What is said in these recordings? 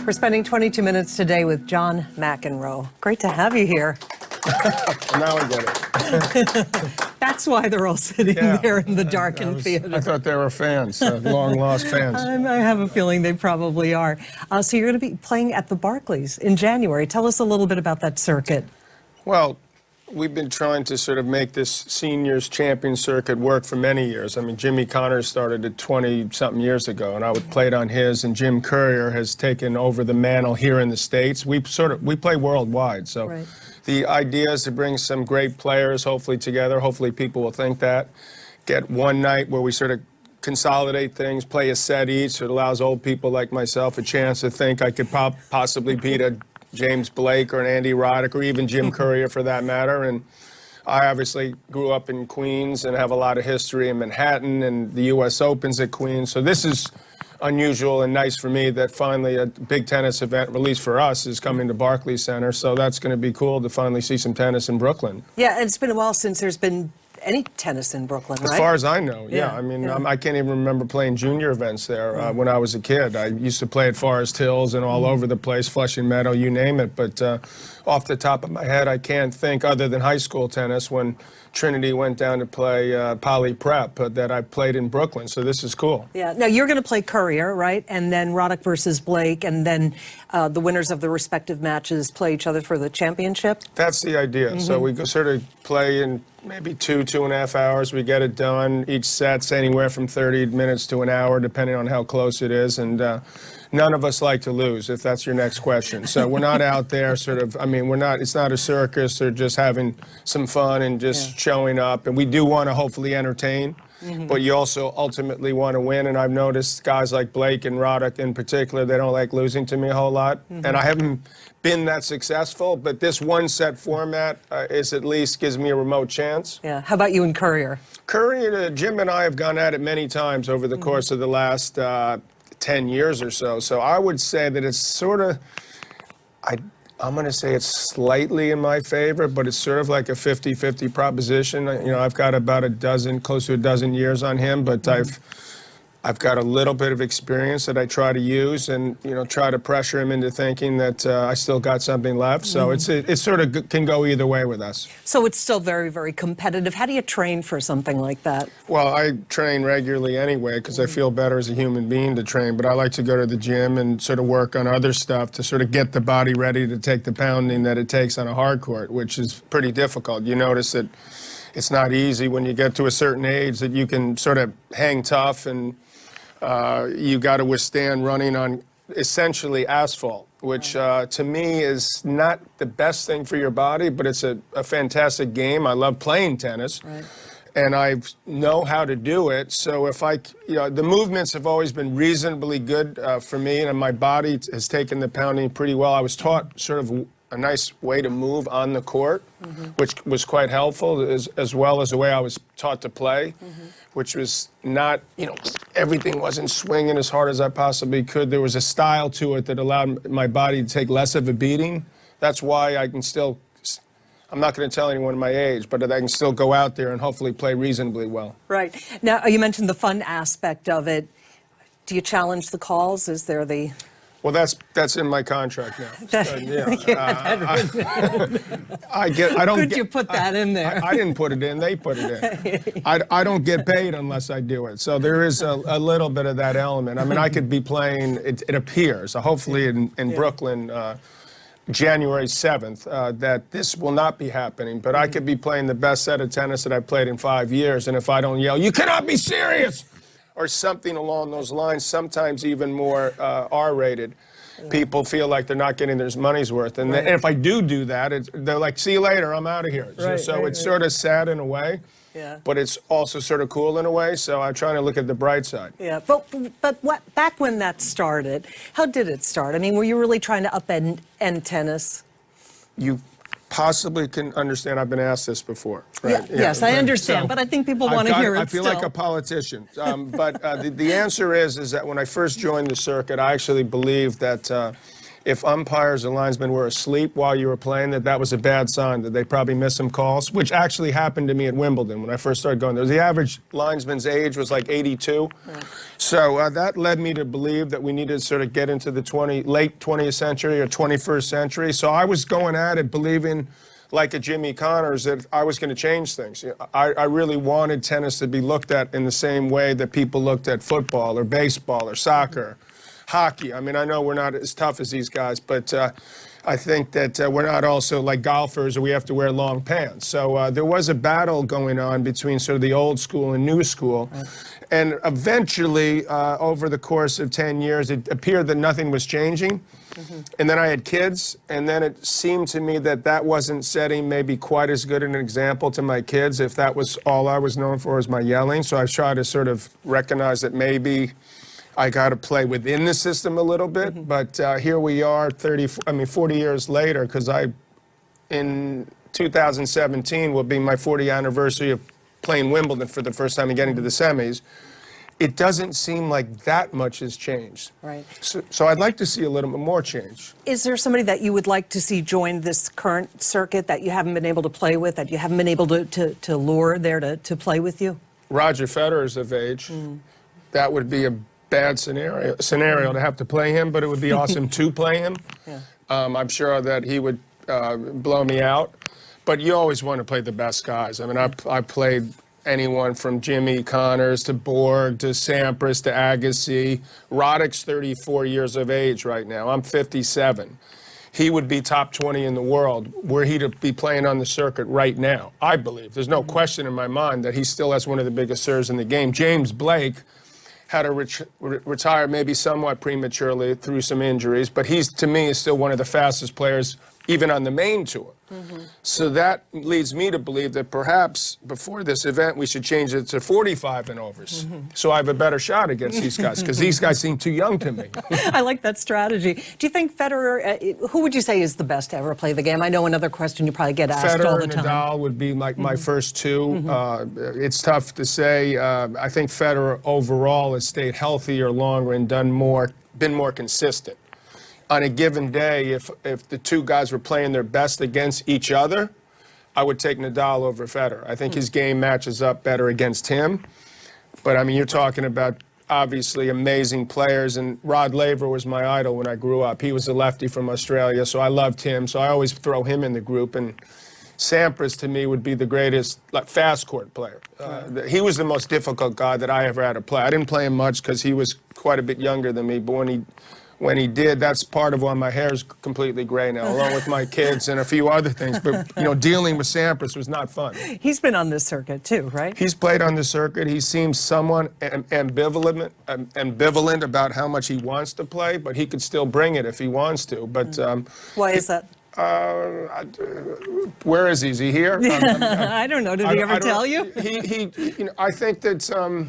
We're spending 22 minutes today with John McEnroe. Great to have you here. Now I get it. That's why they're all sitting there in the darkened theater. I thought they were fans, long-lost fans. I have a feeling they probably are. So you're going to be playing at the Barclays in January. Tell us a little bit about that circuit. Well, we've been trying to sort of make this seniors champion circuit work for many years. I mean, Jimmy Connors started it 20-something years ago, and I played on his, and Jim Courier has taken over the mantle here in the States. We play worldwide, so right. The idea is to bring some great players, hopefully together. Hopefully people will think that. Get one night where we sort of consolidate things, play a set each. It allows old people like myself a chance to think I could possibly beat a James Blake or an Andy Roddick or even Jim Courier for that matter. And I obviously grew up in Queens and have a lot of history in Manhattan, and the U.S. Open's at Queens. So this is unusual and nice for me that finally a big tennis event, at least for us, is coming to Barclays Center. So that's going to be cool to finally see some tennis in Brooklyn. Yeah, and it's been a while since there's been any tennis in Brooklyn, right? As far as I know, yeah. I mean, I can't even remember playing junior events there when I was a kid. I used to play at Forest Hills and all over the place, Flushing Meadow, you name it. But off the top of my head, I can't think, other than high school tennis, when Trinity went down to play Poly Prep, that I played in Brooklyn. So this is cool. Yeah. Now, you're going to play Courier, right? And then Roddick versus Blake, and then the winners of the respective matches play each other for the championship? That's the idea. So we sort of play in maybe 2.5 hours. We get it done. Each set's anywhere from 30 minutes to an hour, depending on how close it is. And none of us like to lose, if that's your next question. So we're not out there sort of, I mean, it's not a circus or just having some fun and just showing up. And we do want to hopefully entertain, but you also ultimately want to win. And I've noticed guys like Blake and Roddick in particular, they don't like losing to me a whole lot. And I haven't been that successful, but this one-set format is at least gives me a remote chance. Yeah. How about you and Courier? Courier, Jim and I have gone at it many times over the course of the last 10 years or so. So I would say that it's sort of, I'm going to say it's slightly in my favor, but it's sort of like a 50-50 proposition. You know, I've got about close to a dozen years on him, but I've got a little bit of experience that I try to use and, you know, try to pressure him into thinking that I still got something left. So it sort of can go either way with us. So it's still very, very competitive. How do you train for something like that? Well, I train regularly anyway because I feel better as a human being to train, but I like to go to the gym and sort of work on other stuff to sort of get the body ready to take the pounding that it takes on a hard court, which is pretty difficult. You notice that it's not easy when you get to a certain age that you can sort of hang tough, and you got to withstand running on essentially asphalt, which to me is not the best thing for your body, but it's a fantastic game. I love playing tennis, and I know how to do it. So if the movements have always been reasonably good for me, and my body has taken the pounding pretty well. I was taught sort of a nice way to move on the court, which was quite helpful, as well as the way I was taught to play, which was not, you know, everything wasn't swinging as hard as I possibly could. There was a style to it that allowed my body to take less of a beating. That's why I can still, I'm not going to tell anyone my age, but I can still go out there and hopefully play reasonably well. Right. Now, you mentioned the fun aspect of it. Do you challenge the calls? Is there the... Well, that's in my contract now. I don't. Could you put that in there? I didn't put it in. They put it in. I don't get paid unless I do it. So there is a little bit of that element. I mean, I could be playing. It appears, hopefully in Brooklyn, January 7th, that this will not be happening. But I could be playing the best set of tennis that I've played in 5 years, and if I don't yell, "You cannot be serious!" or something along those lines, sometimes even more R-rated, people feel like they're not getting their money's worth. And if I do that, they're like, "See you later, I'm out of here." So it's sort of sad in a way, but it's also sort of cool in a way, so I'm trying to look at the bright side. Yeah, but back when that started, how did it start? I mean, were you really trying to upend tennis? You possibly can understand. I've been asked this before. Right? Yes, I understand, but I think people want to hear it. I feel like a politician. But the answer is that when I first joined the circuit, I actually believed that if umpires and linesmen were asleep while you were playing, that was a bad sign, that they probably missed some calls, which actually happened to me at Wimbledon when I first started going there. The average linesman's age was like 82. Right. So that led me to believe that we needed to sort of get into the late 20th century or 21st century. So I was going at it believing, like a Jimmy Connors, that I was going to change things. I really wanted tennis to be looked at in the same way that people looked at football or baseball or soccer. Hockey. I mean, I know we're not as tough as these guys, but I think that we're not also like golfers or we have to wear long pants. So there was a battle going on between sort of the old school and new school. Right. And eventually, over the course of 10 years, it appeared that nothing was changing. Mm-hmm. And then I had kids, and then it seemed to me that that wasn't setting maybe quite as good an example to my kids if that was all I was known for was my yelling. So I tried to sort of recognize that maybe I got to play within the system a little bit, mm-hmm. But here we are 40 years later, because in 2017 will be my 40th anniversary of playing Wimbledon for the first time and getting to the semis. It doesn't seem like that much has changed. Right. So I'd like to see a little bit more change. Is there somebody that you would like to see join this current circuit that you haven't been able to play with, that you haven't been able to lure there to play with you? Roger Federer is of age. Mm. That would be a bad scenario to have to play him, but it would be awesome to play him. Yeah. I'm sure that he would blow me out, but you always want to play the best guys. I mean, I played anyone from Jimmy Connors to Borg to Sampras to Agassi. Roddick's 34 years of age right now. I'm 57. He would be top 20 in the world were he to be playing on the circuit right now, I believe. There's no question in my mind that he still has one of the biggest serves in the game. James Blake had to retire maybe somewhat prematurely through some injuries, but he's, to me, is still one of the fastest players even on the main tour. Mm-hmm. So that leads me to believe that perhaps before this event we should change it to 45 and overs. Mm-hmm. So I have a better shot against these guys, because these guys seem too young to me. I like that strategy. Do you think Federer, who would you say is the best to ever play the game? I know another question you probably get asked Federer all the time. Nadal would be like my first two. Mm-hmm. It's tough to say. I think Federer overall has stayed healthier longer and been more consistent. On a given day, if the two guys were playing their best against each other, I would take Nadal over Federer. I think his game matches up better against him. But, I mean, you're talking about, obviously, amazing players. And Rod Laver was my idol when I grew up. He was a lefty from Australia, so I loved him. So I always throw him in the group. And Sampras, to me, would be the greatest fast court player. He was the most difficult guy that I ever had to play. I didn't play him much because he was quite a bit younger than me. But when he did, that's part of why my hair is completely gray now, along with my kids and a few other things. But, you know, dealing with Sampras was not fun. He's been on this circuit, too, right? He's played on the circuit. He seems somewhat ambivalent about how much he wants to play, but he could still bring it if he wants to. But why is that? Where is he? Is he here? I don't know. Did he ever tell you? You know, I think that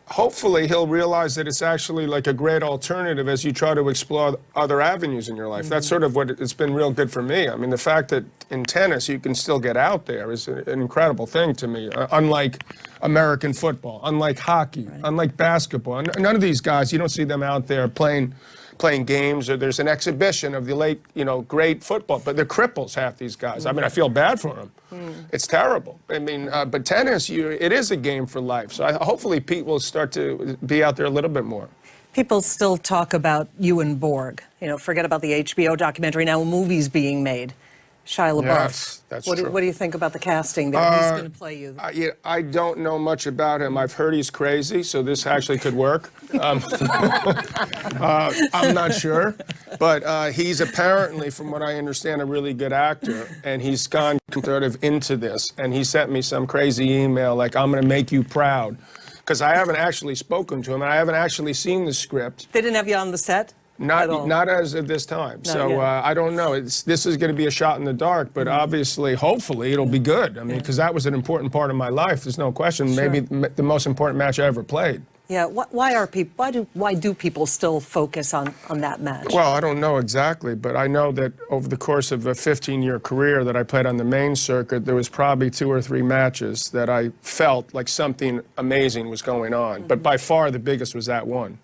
hopefully he'll realize that it's actually like a great alternative as you try to explore other avenues in your life. Mm-hmm. That's sort of what it's been real good for me. I mean, the fact that in tennis you can still get out there is an incredible thing to me, unlike American football, unlike hockey, unlike basketball. None of these guys, you don't see them out there playing games, or there's an exhibition of the late, great football. But they're cripples, half these guys. I mean, I feel bad for them. It's terrible. I mean, but tennis, it is a game for life. So hopefully Pete will start to be out there a little bit more. People still talk about you and Borg. Forget about the HBO documentary. Now a movie's being made. Shia LaBeouf. Yes, that's true. What do you think about the casting that he's going to play you? I don't know much about him. I've heard he's crazy, so this actually could work. I'm not sure. But he's apparently, from what I understand, a really good actor, and he's gone sort of into this. And he sent me some crazy email like, I'm going to make you proud. Because I haven't actually spoken to him, and I haven't actually seen the script. They didn't have you on the set? Not as of this time. So I don't know. This is going to be a shot in the dark, but obviously, hopefully, it'll be good. I mean, because that was an important part of my life. There's no question. Sure. Maybe the most important match I ever played. Yeah. Why do people still focus on that match? Well, I don't know exactly, but I know that over the course of a 15-year career that I played on the main circuit, there was probably 2 or 3 matches that I felt like something amazing was going on. But by far, the biggest was that one.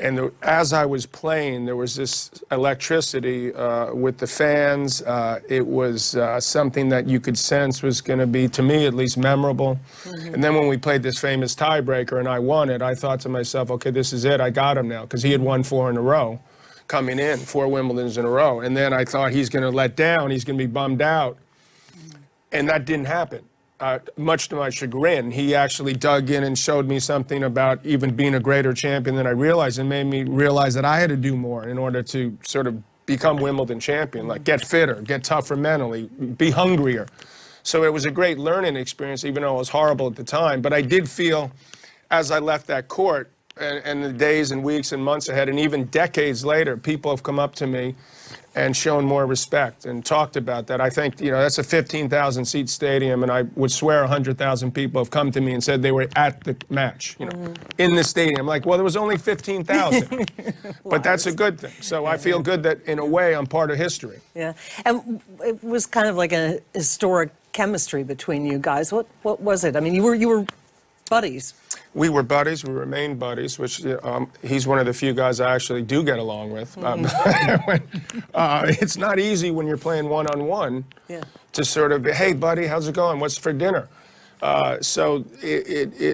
And as I was playing, there was this electricity with the fans. It was something that you could sense was going to be, to me at least, memorable. And then when we played this famous tiebreaker and I won it, I thought to myself, okay, this is it. I got him now, because he had won 4 in a row coming in, 4 Wimbledons in a row. And then I thought he's going to let down. He's going to be bummed out. And that didn't happen. Much to my chagrin, he actually dug in and showed me something about even being a greater champion than I realized, and made me realize that I had to do more in order to sort of become Wimbledon champion, like get fitter, get tougher mentally, be hungrier. So it was a great learning experience, even though it was horrible at the time. But I did feel, as I left that court, and the days and weeks and months ahead, and even decades later, people have come up to me and shown more respect and talked about that. I think, you know, that's a 15,000 seat stadium, and I would swear 100,000 people have come to me and said they were at the match, you know, in the stadium. Like, well, there was only 15,000, but that's a good thing. So I feel good that, in a way, I'm part of history. Yeah, and it was kind of like a historic chemistry between you guys. What was it? I mean, you were buddies. We were buddies. We remained buddies, which he's one of the few guys I actually do get along with. It's not easy when you're playing one-on-one to sort of, hey, buddy, how's it going? What's for dinner? So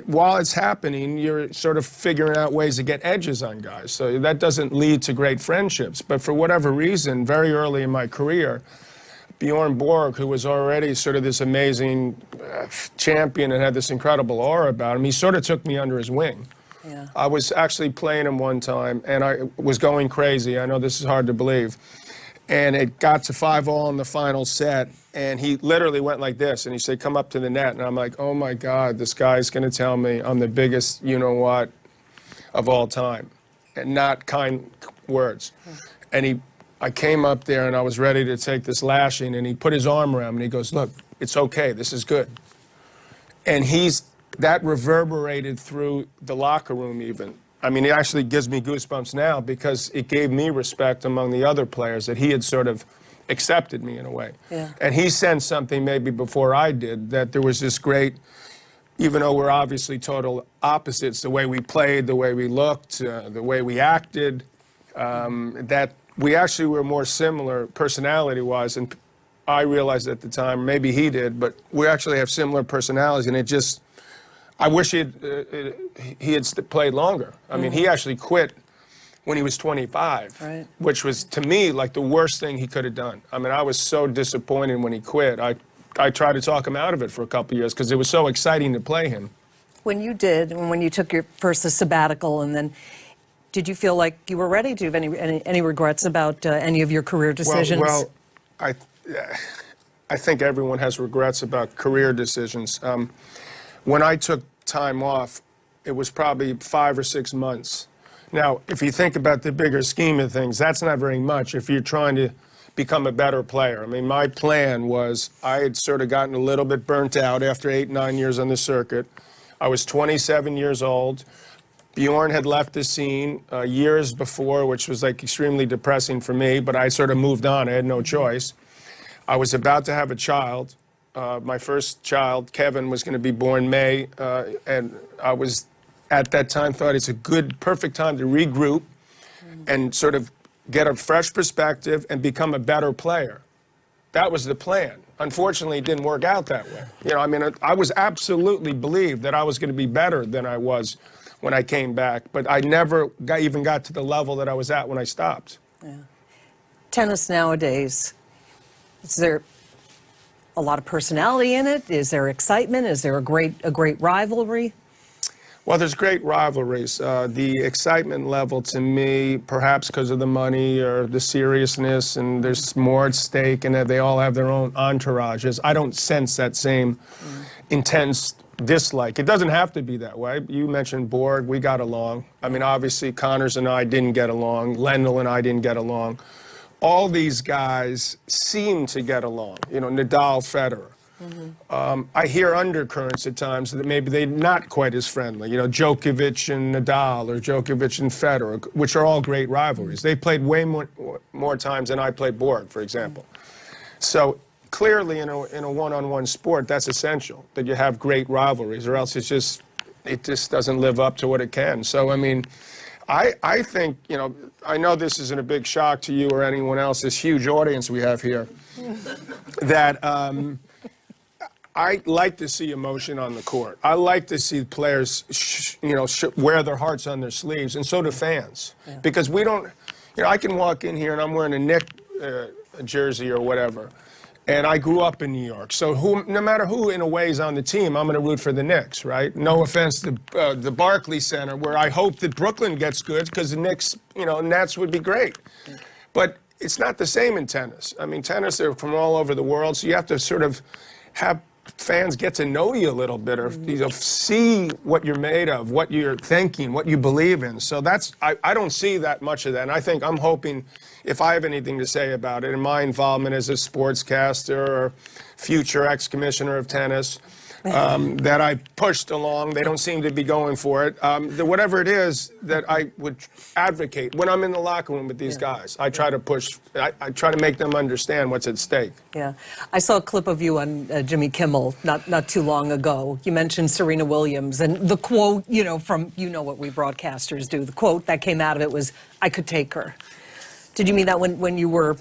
while it's happening, you're sort of figuring out ways to get edges on guys. So that doesn't lead to great friendships. But for whatever reason, very early in my career, Bjorn Borg, who was already sort of this amazing champion and had this incredible aura about him, he sort of took me under his wing. Yeah. I was actually playing him one time, and I was going crazy. I know this is hard to believe. And it got to 5-all in the final set, and he literally went like this, and he said, come up to the net. And I'm like, oh, my God, this guy's going to tell me I'm the biggest you-know-what of all time, and not kind words. And I came up there and I was ready to take this lashing, and he put his arm around me and he goes, look, it's okay, this is good. And that reverberated through the locker room even. I mean, it actually gives me goosebumps now, because it gave me respect among the other players that he had sort of accepted me in a way. Yeah. And he sensed something maybe before I did, that there was this great, even though we're obviously total opposites, the way we played, the way we looked, the way we acted, that we actually were more similar personality-wise, and I realized at the time, maybe he did, but we actually have similar personalities, and it just, I wish he had played longer. I mean, he actually quit when he was 25, which was, to me, like the worst thing he could have done. I mean, I was so disappointed when he quit. I tried to talk him out of it for a couple of years, because it was so exciting to play him. When you did, and when you took your first sabbatical, and then, did you feel like you were ready? Do you have any regrets about any of your career decisions? Well, I think everyone has regrets about career decisions. When I took time off, it was probably 5 or 6 months. Now, if you think about the bigger scheme of things, that's not very much if you're trying to become a better player. I mean, my plan was, I had sort of gotten a little bit burnt out after 8, 9 years on the circuit. I was 27 years old. Bjorn had left the scene years before, which was like extremely depressing for me, but I sort of moved on. I had no choice. I was about to have a child. My first child, Kevin, was going to be born May, and I was, at that time, thought it's a good, perfect time to regroup and sort of get a fresh perspective and become a better player. That was the plan. Unfortunately, it didn't work out that way. You know, I mean, I was absolutely believed that I was going to be better than I was when I came back, but I never even got to the level that I was at when I stopped. Yeah. Tennis nowadays, is there a lot of personality in it? Is there excitement? Is there a great rivalry? Well, there's great rivalries. The excitement level, to me, perhaps because of the money or the seriousness, and there's more at stake, and that they all have their own entourages. I don't sense that same intense dislike. It doesn't have to be that way. You mentioned Borg, we got along. I mean, obviously, Connors and I didn't get along. Lendl and I didn't get along. All these guys seem to get along. You know, Nadal, Federer. I hear undercurrents at times that maybe they're not quite as friendly. You know, Djokovic and Nadal, or Djokovic and Federer, which are all great rivalries. They played way more times than I played Borg, for example. So clearly, in a one-on-one sport, that's essential, that you have great rivalries, or else it just doesn't live up to what it can. So, I mean, I think, you know, I know this isn't a big shock to you or anyone else, this huge audience we have here, that I like to see emotion on the court. I like to see players, wear their hearts on their sleeves, and so do fans. Yeah. Because we don't, I can walk in here and I'm wearing a Knicks jersey or whatever, and I grew up in New York. So no matter who, in a way, is on the team, I'm going to root for the Knicks, right? No offense to the Barclays Center, where I hope that Brooklyn gets good, because the Knicks, Nets would be great. But it's not the same in tennis. I mean, tennis, they're from all over the world, so you have to sort of have fans get to know you a little bit, or see what you're made of, what you're thinking, what you believe in. So I don't see that much of that. And I'm hoping, if I have anything to say about it, in my involvement as a sportscaster or future ex-commissioner of tennis, that I pushed along. They don't seem to be going for it. Whatever it is that I would advocate when I'm in the locker room with these guys, I try to push. I try to make them understand what's at stake. Yeah, I saw a clip of you on Jimmy Kimmel not too long ago. You mentioned Serena Williams, and the quote, from what we broadcasters do. The quote that came out of it was, "I could take her." Did you mean that when you were,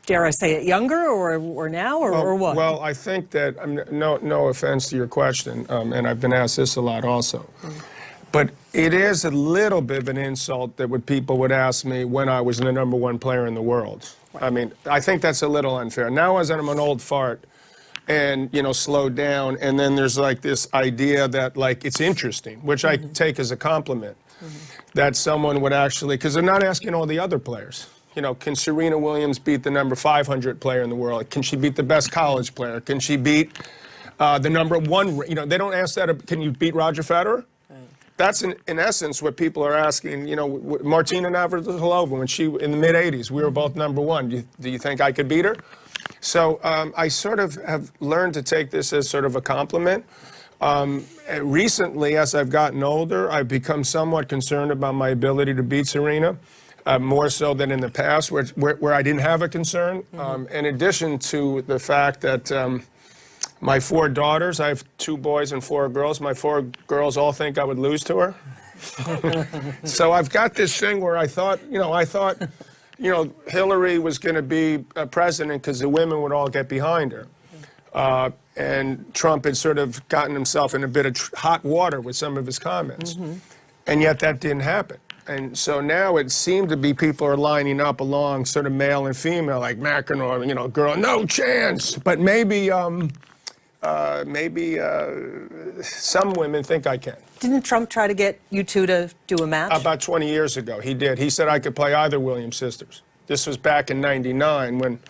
dare I say it, younger, or now, or what? Well, I think that, no offense to your question, and I've been asked this a lot also, but it is a little bit of an insult that people would ask me when I was the #1 player in the world. Right. I mean, I think that's a little unfair. Now, as I'm an old fart and, slowed down, and then there's like this idea that, like, it's interesting, which I take as a compliment, that someone would actually, because they're not asking all the other players. Can Serena Williams beat the number 500 player in the world? Can she beat the best college player? Can she beat the #1? They don't ask that. Can you beat Roger Federer? Right. That's in essence what people are asking. Martina Navratilova, when she in the mid-'80s, we were both #1. Do you think I could beat her? So I sort of have learned to take this as sort of a compliment. Recently, as I've gotten older, I've become somewhat concerned about my ability to beat Serena. More so than in the past, where I didn't have a concern. In addition to the fact that my 4 daughters, I have 2 boys and 4 girls, my 4 girls all think I would lose to her. So I've got this thing where I thought Hillary was going to be president because the women would all get behind her. And Trump had sort of gotten himself in a bit of hot water with some of his comments. And yet that didn't happen. And so now it seemed to be people are lining up along sort of male and female, like McEnroe, girl, no chance. But maybe some women think I can. Didn't Trump try to get you two to do a match? About 20 years ago, he did. He said I could play either Williams sisters. This was back in '99 when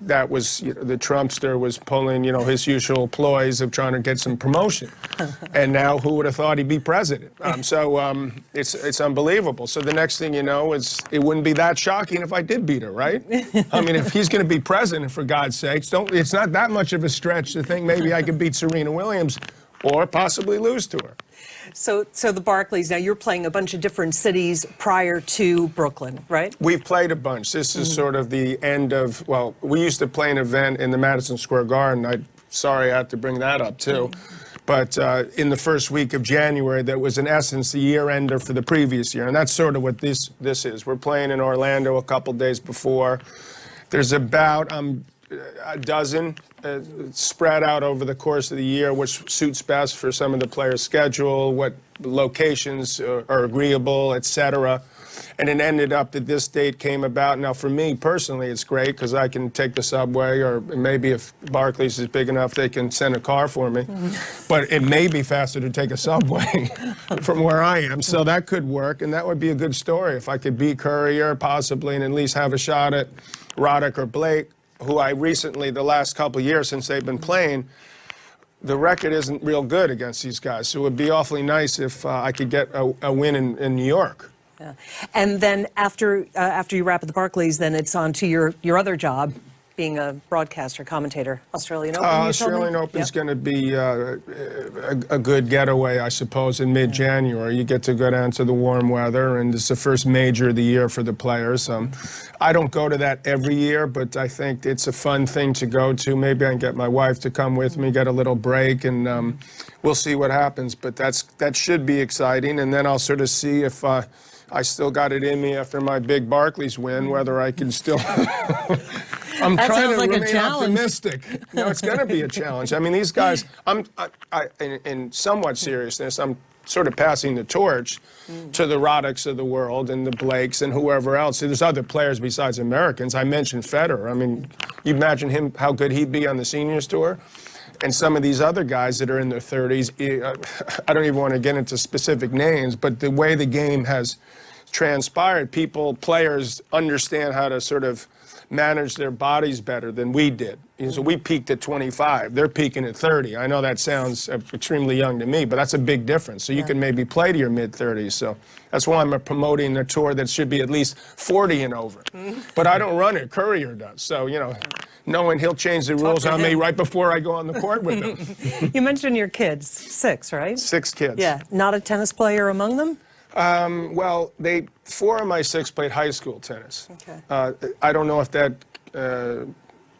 that was, the Trumpster was pulling, his usual ploys of trying to get some promotion. And now who would have thought he'd be president? It's unbelievable. So the next thing you know, it wouldn't be that shocking if I did beat her, right? I mean, if he's going to be president, for God's sakes, it's not that much of a stretch to think maybe I could beat Serena Williams or possibly lose to her. So the Barclays, now you're playing a bunch of different cities prior to Brooklyn, right? We've played a bunch. This is sort of the end of, well, we used to play an event in the Madison Square Garden. Sorry I have to bring that up too. But in the first week of January, that was in essence the year ender for the previous year. And that's sort of what this is. We're playing in Orlando a couple days before. There's about a dozen spread out over the course of the year, which suits best for some of the players' schedule, what locations are agreeable, etc. And it ended up that this date came about. Now, for me personally, it's great because I can take the subway, or maybe if Barclays is big enough, they can send a car for me. But it may be faster to take a subway from where I am. So that could work, and that would be a good story if I could beat Courier, possibly, and at least have a shot at Roddick or Blake, who I recently, the last couple of years since they've been playing, the record isn't real good against these guys. So it would be awfully nice if I could get a win in New York. Yeah. And then after you wrap at the Barclays, then it's on to your other job, being a broadcaster, commentator? Australian Open, you told me? Australian Open's Yep. going to be a good getaway, I suppose, in mid-January. You get to go down to the warm weather, and it's the first major of the year for the players. I don't go to that every year, but I think it's a fun thing to go to. Maybe I can get my wife to come with me, get a little break, and we'll see what happens. But that should be exciting, and then I'll sort of see if I still got it in me after my big Barclays win, whether I can still... I'm That trying sounds to like a remain challenge. optimistic. No, it's going to be a challenge. I mean, these guys, in somewhat seriousness, I'm sort of passing the torch to the Roddicks of the world and the Blakes and whoever else. There's other players besides Americans. I mentioned Federer. I mean, you imagine him, how good he'd be on the Seniors Tour? And some of these other guys that are in their 30s, I don't even want to get into specific names, but the way the game has transpired, players understand how to sort of manage their bodies better than we did. So we peaked at 25. They're peaking at 30. I know that sounds extremely young to me, but that's a big difference. So you can maybe play to your mid-30s. So that's why I'm promoting a tour that should be at least 40 and over. But I don't run it. Courier does. So, you know, knowing he'll change the rules on me right before I go on the court with him. You mentioned your kids, 6, right? 6 kids. Yeah, not a tennis player among them? Well, 4 of my 6 played high school tennis. Okay. I don't know if that,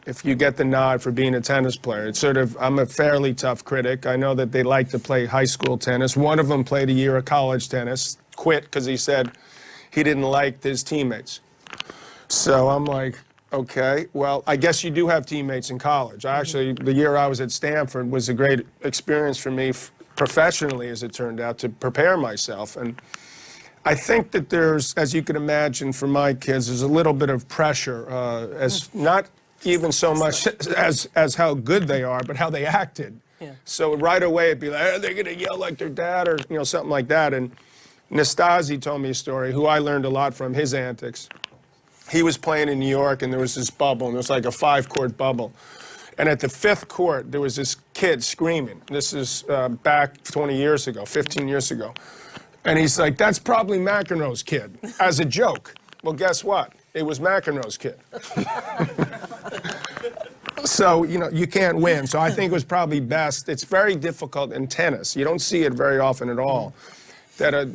if you get the nod for being a tennis player. It's sort of, I'm a fairly tough critic. I know that they like to play high school tennis. One of them played a year of college tennis, quit because he said he didn't like his teammates. So I'm like, okay, well, I guess you do have teammates in college. Actually, the year I was at Stanford was a great experience for me professionally, as it turned out, to prepare myself. And I think that there's, as you can imagine for my kids, there's a little bit of pressure, as not even so much as how good they are, but how they acted. Yeah. So right away it'd be like, are they going to yell like their dad, or something like that. And Nastasi told me a story, who I learned a lot from his antics. He was playing in New York, and there was this bubble, and it was like a 5-court bubble. And at the 5th court, there was this kid screaming. This is back 20 years ago, 15 years ago. And he's like, that's probably McEnroe's kid, as a joke. Well, guess what? It was McEnroe's kid. So, you can't win. So I think it was probably best. It's very difficult in tennis. You don't see it very often at all, that a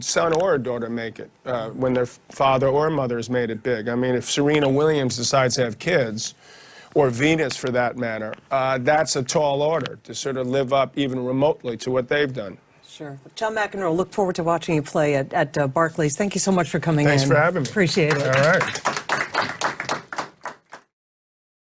son or a daughter make it when their father or mother has made it big. I mean, if Serena Williams decides to have kids, or Venus for that matter, that's a tall order to sort of live up even remotely to what they've done. Sure. John McEnroe, look forward to watching you play at Barclays. Thank you so much for coming in. Thanks for having me. Appreciate it. All right.